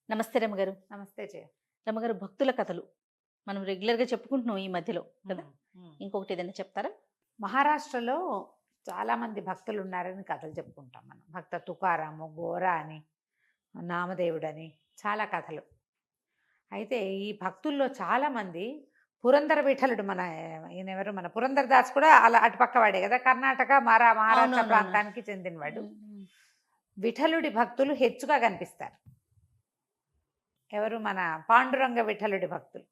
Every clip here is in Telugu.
నమస్తే రమ్మగారు. నమస్తే జయ. రమ్మగారు, భక్తుల కథలు మనం రెగ్యులర్‌గా చెప్పుకుంటున్నాం ఈ మధ్యలో కదా! హ్మ్. హ్మ్. ఇంకొకటి ఏదైనా చెప్తారా? మహారాష్ట్రలో చాలామంది భక్తులున్నారని కథలు చెప్పుకుంటాం మనం. భక్త తుకారాము, గోరా అని, నామదేవుడని చాలా కథలు. అయితే ఈ భక్తుల్లో చాలామంది పురందర విఠలుడు ఈయనెవరు మన పురందరదాస్ కూడా అలా అటుపక్క వాడే కదా! కర్ణాటక, మహారాష్ట్ర అవునవునవును. ప్రాంతానికి చెందినవాడు. హ్మ్. హ్మ్. విఠలుడి భక్తులు హెచ్చుగా కనిపిస్తారు. ఎవరు మన పాండురంగ విఠలుడి భక్తులు.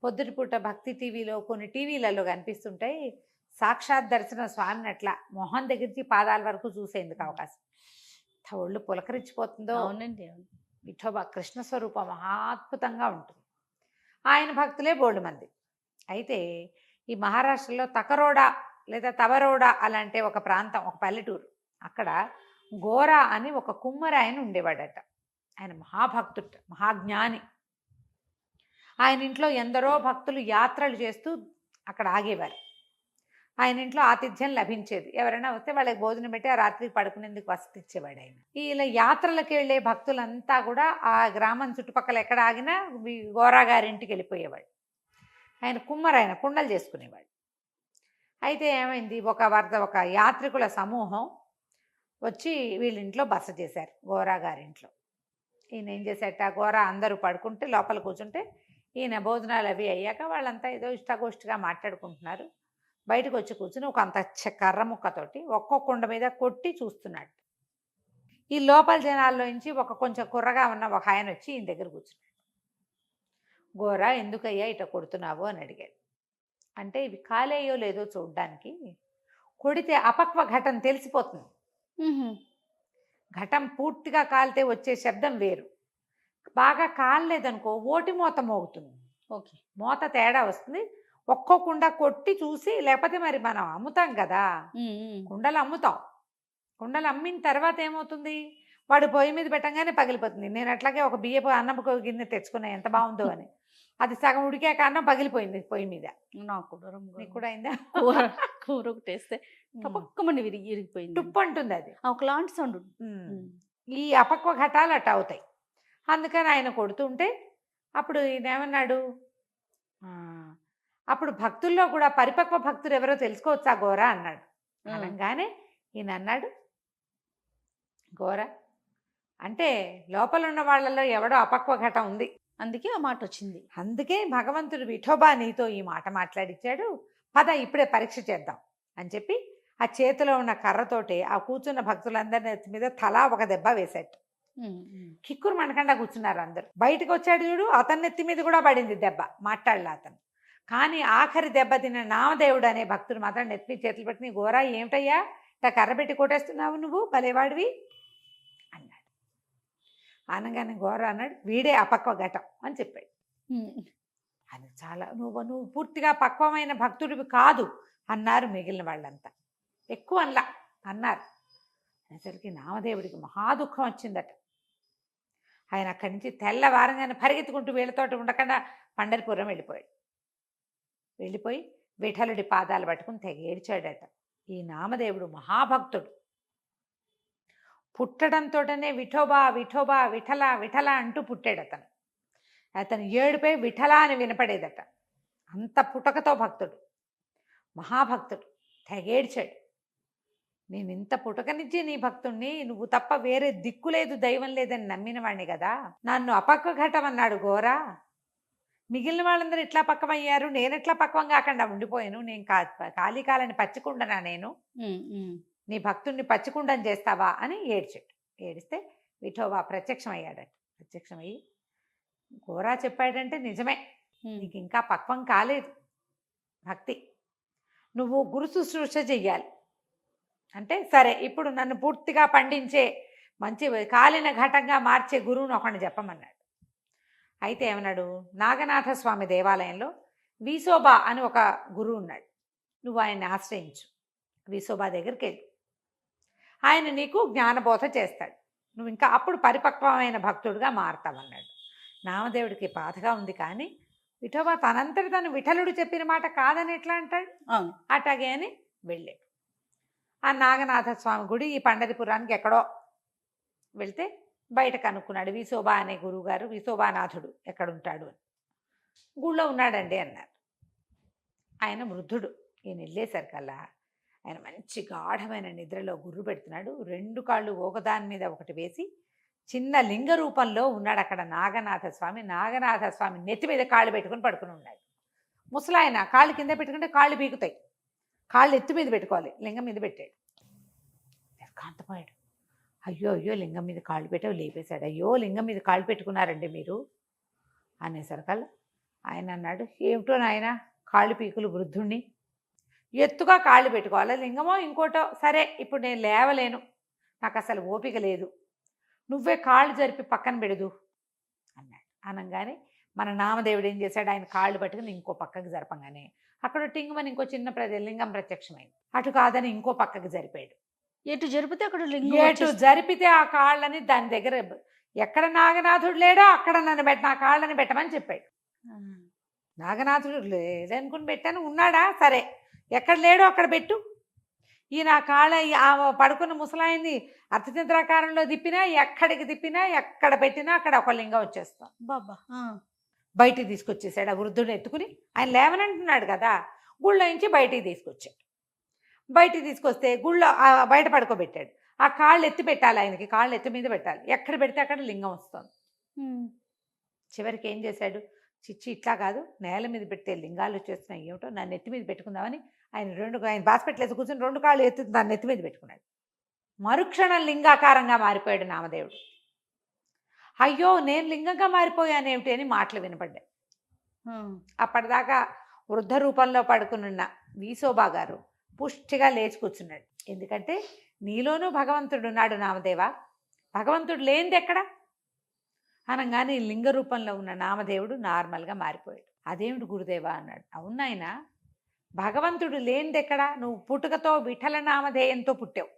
పొద్దుటిపూట భక్తి టీవీలో కొన్ని టీవీలలో కనిపిస్తుంటాయి. సాక్షాత్ దర్శన స్వామిని అట్లా మొహం దగ్గరికి పాదాల వరకు చూసేందుకు అవకాశం. ఎంత ఒళ్ళు పులకరించిపోతుందో. అవునండి. అవును. విఠోబా కృష్ణ స్వరూపం మహాద్భుతంగా ఉంటుంది. ఆయన భక్తులే బోల్డు మంది. అయితే ఈ మహారాష్ట్రలో తకరోడా లేదా తవరోడా అలాంటి ఒక ప్రాంతం, ఒక పల్లెటూరు. అక్కడ గోరా అని ఒక కుమ్మరి ఆయన ఉండేవాడట. ఆయన మహాభక్తుట, మహాజ్ఞాని. ఆయన ఇంట్లో ఎందరో భక్తులు యాత్రలు చేస్తూ అక్కడ ఆగేవారు. ఆయన ఇంట్లో ఆతిథ్యం లభించేది. ఎవరైనా వస్తే వాళ్ళకి భోజనం పెట్టి ఆ రాత్రికి పడుకునేందుకు వసతి ఇచ్చేవాడు ఆయన. ఇలా యాత్రలకు వెళ్ళే భక్తులంతా కూడా ఆ గ్రామం చుట్టుపక్కల ఎక్కడ ఆగినా గోరా గారింటికి వెళ్ళిపోయేవాడు. ఆయన కుమ్మరు, ఆయన కుండలు చేసుకునేవాడు. అయితే ఏమైంది, ఒక యాత్రికుల సమూహం వచ్చి వీళ్ళింట్లో బస చేశారు, గోరా గారింట్లో. ఈయన ఏం చేశాట, గోరా అందరూ పడుకుంటే లోపల కూర్చుంటే ఈయన భోజనాలు అవి అయ్యాక వాళ్ళంతా ఏదో ఇష్టాగోష్ఠిగా మాట్లాడుకుంటున్నారు. బయటకు వచ్చి కూర్చుని ఒక అంత కర్ర ముక్కతోటి ఒక్కో కుండ మీద కొట్టి చూస్తున్నాడు. ఈ లోపల జనాల్లో నుంచి కొంచెం కుర్రగా ఉన్న ఒక ఆయన వచ్చి ఈయన దగ్గర కూర్చున్నాడు. గోరా, ఎందుకయ్యా ఇట కొడుతున్నావు అని అడిగాడు. అంటే ఇవి కాలేయో లేదో చూడ్డానికి, కొడితే అపక్వ ఘటన తెలిసిపోతుంది. హుహు. ఘటం పూర్తిగా కాలితే వచ్చే శబ్దం వేరు, బాగా కాలలేదనుకో ఓటి మోత మోగుతుంది. ఓకే. మోత తేడా వస్తుంది. ఒక్కో కుండ కొట్టి చూసి, లేకపోతే మరి మనం అమ్ముతాం కదా, హ్మ్. హ్మ్. కుండలు అమ్ముతాం. కుండలు అమ్మిన తర్వాత ఏమవుతుంది, వాడు పొయ్యి మీద పెట్టంగానే పగిలిపోతుంది. నేను అట్లాగే ఒక బియ్యపు అన్నపు గిన్నె తెచ్చుకున్నా, ఎంత బాగుందో అని. అది సగం ఉడికాక అన్నం పగిలిపోయింది పొయ్యి మీద. నాకు కూడా నీకు కూడా అయిందా? కూర కూర ఒకటేస్తే టపక్కమని ఇరిగిపోయింది. టుప్పు అంటుంది అది. ఒకలాంటి సౌండ్. ఈ అపక్వ ఘటాలు అట్ట అవుతాయి. అందుకని ఆయన కొడుతుంటే అప్పుడు ఈయన ఏమన్నాడు, "ఆ, అప్పుడు భక్తుల్లో కూడా పరిపక్వ భక్తులు ఎవరో తెలుసుకోవచ్చా గోరా" అన్నాడు. అనగానే ఈయన అన్నాడు, గోరా అంటే లోపల ఉన్న వాళ్ళలో ఎవడో అపక్వ ఘటం ఉంది, అందుకే ఆ మాట వచ్చింది. అందుకే భగవంతుడు విఠోబా నీతో ఈ మాట మాట్లాడిచ్చాడు, పద ఇప్పుడే పరీక్ష చేద్దాం అని చెప్పి ఆ చేతిలో ఉన్న కర్రతోటి ఆ కూర్చున్న భక్తులందరి నెత్తి మీద తలా ఒక దెబ్బ వేశాడు. కిక్కురు మనకుండా కూర్చున్నారు అందరు. బయటకు వచ్చాడు చూడు, అతని నెత్తి మీద కూడా పడింది దెబ్బ, మాట్లాడలే అతను. కానీ ఆఖరి దెబ్బ తిన్న నామదేవుడు అనే భక్తుడు మాత్రం నెత్తి మీద చేతులు పెట్టి, గోరా ఏమిటయ్యా ఇట్లా కర్ర పెట్టి కొట్టేస్తున్నావు, నువ్వు భలేవాడివి అన్నాడు. అనగానే గోరా అన్నాడు, వీడే అపక్వ ఘటం అని చెప్పాడు. అది చాలా, నువ్వు పూర్తిగా పక్వమైన భక్తుడివి కాదు అన్నారు మిగిలిన వాళ్ళంతా. ఎక్కువ అన్నారు. అనేసరికి నామదేవుడికి మహా దుఃఖం వచ్చిందట. ఆయన అక్కడి నుంచి తెల్లవారంగానే పరిగెత్తుకుంటూ వీళ్ళతోటి ఉండకుండా పండరిపురం వెళ్ళిపోయాడు. వెళ్ళిపోయి విఠలుడి పాదాలు పట్టుకుని తెగ ఏడ్చాడట. ఈ నామదేవుడు మహాభక్తుడు. పుట్టడంతోటనే విఠోబా విఠోబా విఠల విఠల అంటూ పుట్టాడు అతను. అతను ఏడుపై విఠల అని వినపడేదట. అంత పుటకతో భక్తుడు, మహాభక్తుడు. తెగేడ్చాడు. నేను ఇంత పుటకనిచ్చి నీ భక్తుణ్ణి, నువ్వు తప్ప వేరే దిక్కు లేదు, దైవం లేదని నమ్మిన వాణ్ణి కదా, నన్ను అపక్వ ఘటం అన్నాడు గోరా. మిగిలిన వాళ్ళందరూ ఇట్లా పక్వమయ్యారు, నేను ఎట్లా పక్వం కాకుండా ఉండిపోయాను, నేను కాళీకాలని పచ్చికుండనా నేను, నీ భక్తుణ్ణి పచ్చికుండని చేస్తావా అని ఏడ్చాడు. ఏడిస్తే విఠోబా ప్రత్యక్షమయ్యాడట. ప్రత్యక్షమయ్యి, గోరా చెప్పాడంటే నిజమే, నీకు ఇంకా పక్వం కాలేదు భక్తి, నువ్వు గురు శుశ్రూష చెయ్యాలి. అంటే సరే, ఇప్పుడు నన్ను పూర్తిగా పండించే, మంచి కాలిన ఘటంగా మార్చే గురువును ఒకడిని చెప్పమన్నాడు. అయితే ఏమన్నాడు, నాగనాథ స్వామి దేవాలయంలో వీసోబా అని ఒక గురువు ఉన్నాడు, నువ్వు ఆయన్ని ఆశ్రయించు, వీసోబా దగ్గరికి వెళ్ళు, ఆయన నీకు జ్ఞానబోధ చేస్తాడు, నువ్వు ఇంకా అప్పుడు పరిపక్వమైన భక్తుడిగా మారుతావన్నాడు. నామదేవుడికి బాధగా ఉంది, కానీ విఠోబా తనంతటి తను విఠలుడు చెప్పిన మాట కాదని ఎట్లా అంటాడు. అట్లాగే అని వెళ్ళాడు. ఆ నాగనాథ స్వామి గుడి ఈ పండరిపురానికి ఎక్కడో వెళ్తే బయట కనుక్కున్నాడు విసోబా అనే గురువుగారు, విసోబానాథుడు ఎక్కడుంటాడు అని. గుళ్ళో ఉన్నాడండి అన్నారు. ఆయన వృద్ధుడు. ఈయన వెళ్ళేసరికల్లా ఆయన మంచి గాఢమైన నిద్రలో గుర్రు పెడుతున్నాడు. 2 కాళ్ళు ఒకదాని మీద ఒకటి వేసి చిన్న లింగ రూపంలో ఉన్నాడు అక్కడ నాగనాథ స్వామి. నాగనాథ స్వామి నెత్తి మీద కాళ్ళు పెట్టుకుని పడుకుని ఉన్నాడు. ముసలాయన కాళ్ళు కింద పెట్టుకుంటే కాళ్ళు పీకుతాయి, కాళ్ళు ఎత్తి మీద పెట్టుకోవాలి, లింగం మీద పెట్టాడు. కాంతపోయాడు. అయ్యో అయ్యో లింగం మీద కాళ్ళు పెట్టావు, లేపేశాడు. అయ్యో లింగం మీద కాళ్ళు పెట్టుకున్నారండి మీరు అనేసరికల్లా ఆయన అన్నాడు, ఏమిటో నాయన కాళ్ళు పీకులు వృద్ధుణ్ణి, ఎత్తుగా కాళ్ళు పెట్టుకోవాలి, లింగమో ఇంకోటో, సరే ఇప్పుడు నేను లేవలేను, నాకు అసలు ఓపిక లేదు, నువ్వే కాళ్ళు జరిపి పక్కన పెడదు అన్నాడు. అనగానే మన నామదేవుడు ఏం చేశాడు, ఆయన కాళ్ళు పట్టుకుని ఇంకో పక్కకి జరపంగానే అక్కడ టింగుమని ఇంకో చిన్న లింగం ప్రత్యక్షమైంది. అటు కాదని ఇంకో పక్కకి జరిపాడు. ఎటు జరిపితే అక్కడ లింగం ఎటు వచ్చేస్తుంది. జరిపితే ఆ కాళ్ళని దాని దగ్గర ఎక్కడ నాగనాథుడు లేడో అక్కడ నన్ను నా కాళ్ళని పెట్టమని చెప్పాడు. ఆ. నాగనాథుడు లేదనుకుని పెట్టాను, ఉన్నాడా, సరే ఎక్కడ లేడో అక్కడ పెట్టు. ఈయన కాళ్ళ ఆ పడుకున్న ముసలాయిని అర్థచంద్రాకారంలో తిప్పినా, ఎక్కడికి తిప్పినా, ఎక్కడ పెట్టినా అక్కడ ఒక లింగం వచ్చేస్తాం. బాబా ఆ. బయటికి తీసుకొచ్చేసాడు ఆ వృద్ధుడు ఎత్తుకుని. ఆయన లేవనంటున్నాడు కదా, గుళ్ళో నుంచి బయటికి తీసుకొచ్చాడు. బయటికి తీసుకొస్తే గుళ్ళో బయట పడుకోబెట్టాడు. ఆ కాళ్ళు ఎత్తి పెట్టాలి, ఆయనకి కాళ్ళు ఎత్తి మీద పెట్టాలి, ఎక్కడ పెడితే అక్కడ లింగం వస్తుంది. ఉమ్. చివరికి ఏం చేశాడు, చిచ్చి ఇట్లా కాదు, నేల మీద పెట్టే లింగాలు వచ్చేస్తున్నాయి, ఏమిటో నా నెత్తి మీద పెట్టుకుందామని ఆయన బాస్పెట్లు కూర్చొని 2 కాళ్ళు ఎత్తి దాన్ని నెత్తి మీద పెట్టుకున్నాడు. మరుక్షణం లింగాకారంగా మారిపోయాడు నామదేవుడు. అయ్యో నేను లింగంగా మారిపోయానేమిటి అని మాటలు వినపడ్డాయి. అప్పటిదాకా వృద్ధ రూపంలో పడుకునున్న వీసోబా గారు పుష్టిగా లేచి కూర్చున్నాడు. ఎందుకంటే నీలోనూ భగవంతుడు ఉన్నాడు నామదేవా, భగవంతుడు లేనిది ఎక్కడ అనగానే లింగ రూపంలో ఉన్న నామదేవుడు నార్మల్గా మారిపోయాడు. అదేమిటి గురుదేవా అన్నాడు. అవునాయన, భగవంతుడు లేనిది ఎక్కడ, నువ్వు పుట్టుకతో విఠల నామధేయంతో పుట్టావు,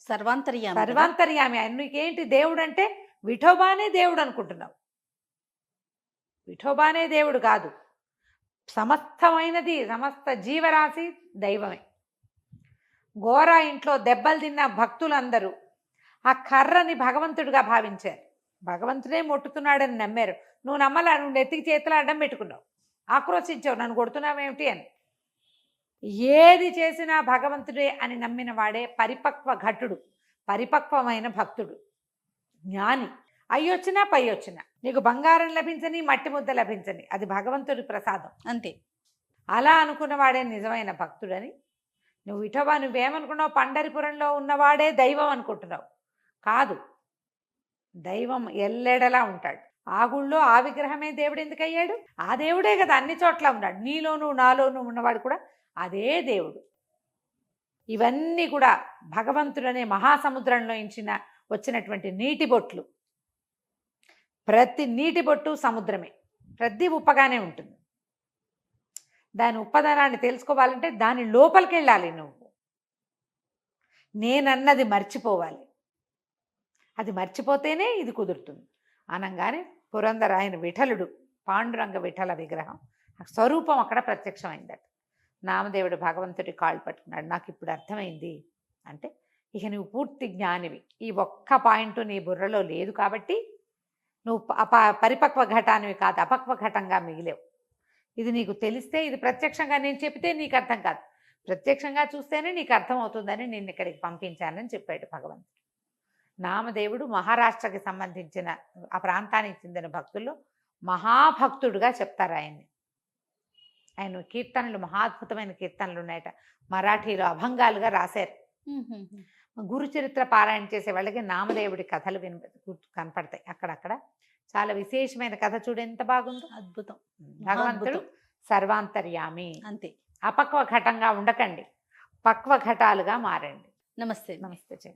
సర్వాంతర్యామి కదా? సర్వాంతర్యామి. ఆయన నీకేంటి దేవుడు అంటే విఠోబానే దేవుడు అనుకుంటున్నావు. విఠోబానే దేవుడు కాదు, సమస్తమైనది, సమస్త జీవరాశి దైవమే. ఘోర ఇంట్లో దెబ్బలు తిన్న భక్తులందరూ ఆ కర్రని భగవంతుడిగా భావించారు, భగవంతుడే ముట్టుతున్నాడని నమ్మారు. నువ్వు నమ్మలా, నువ్వు నెత్తికి చేతులు అడ్డం పెట్టుకున్నావు, ఆక్రోశించావు, నన్ను కొడుతున్నావేమిటి అని. ఏది చేసినా భగవంతుడే అని నమ్మిన వాడే పరిపక్వ ఘటుడు, పరిపక్వమైన భక్తుడు, జ్ఞాని. అయ్యొచ్చినా పై వచ్చినా నీకు బంగారం లభించని, మట్టి ముద్ద లభించని, అది భగవంతుడి ప్రసాదం అంతే. అలా అనుకున్నవాడే నిజమైన భక్తుడని. నువ్వు విఠోబా నువ్వేమనుకున్నావు, పండరిపురంలో ఉన్నవాడే దైవం అనుకుంటున్నావు. కాదు, దైవం ఎల్లెడలా ఉంటాడు. ఆ గుళ్ళో ఆ విగ్రహమే దేవుడు ఎందుకు అయ్యాడు? ఆ దేవుడే కదా అన్ని చోట్ల ఉన్నాడు. నీలోనూ నాలోనూ ఉన్నవాడు కూడా అదే దేవుడు. ఇవన్నీ కూడా భగవంతుడనే మహాసముద్రంలో వచ్చినటువంటి నీటి బొట్లు. ప్రతి నీటి బొట్టు సముద్రమే, ప్రతి ఉప్పగానే ఉంటుంది. దాని ఉప్పదనాన్ని తెలుసుకోవాలంటే దాని లోపలికి వెళ్ళాలి. నువ్వు నేనన్నది మర్చిపోవాలి, అది మర్చిపోతేనే ఇది కుదురుతుంది అనగానే పురందర ఆయన విఠలుడు, పాండురంగ విఠల విగ్రహం స్వరూపం అక్కడ ప్రత్యక్షమైందట. నామదేవుడు భగవంతుడి కాళ్ళు పట్టుకున్నాడు. నాకు ఇప్పుడు అర్థమైంది అంటే, ఇక నువ్వు పూర్తి జ్ఞానివి, ఈ ఒక్క పాయింట్ నీ బుర్రలో లేదు కాబట్టి నువ్వు పరిపక్వ ఘటానివి కాదు, అపక్వ ఘటంగా మిగిలేవు. ఇది నీకు తెలిస్తే, ఇది ప్రత్యక్షంగా నేను చెప్తే నీకు అర్థం కాదు, ప్రత్యక్షంగా చూస్తేనే నీకు అర్థం అవుతుందని నేను ఇక్కడికి పంపించానని చెప్పాడు భగవంతుడు. నామదేవుడు మహారాష్ట్రకి సంబంధించిన ఆ ప్రాంతానికి చెందిన భక్తుల్లో మహాభక్తుడుగా చెప్తారు ఆయన్ని. ఆయన కీర్తనలు, మహాద్భుతమైన కీర్తనలు ఉన్నాయట, మరాఠీలో అభంగాలుగా రాశారు. గురు చరిత్ర పారాయణ చేసే వాళ్ళకి నామదేవుడి కథలు కనపడతాయి అక్కడక్కడ. చాలా విశేషమైన కథ, చూడు ఎంత బాగుందో, అద్భుతం. భగవంతుడు సర్వాంతర్యామి. అంతే. అపక్వ ఘటంగా ఉండకండి, పక్వ ఘటాలుగా మారండి. నమస్తే. నమస్తే.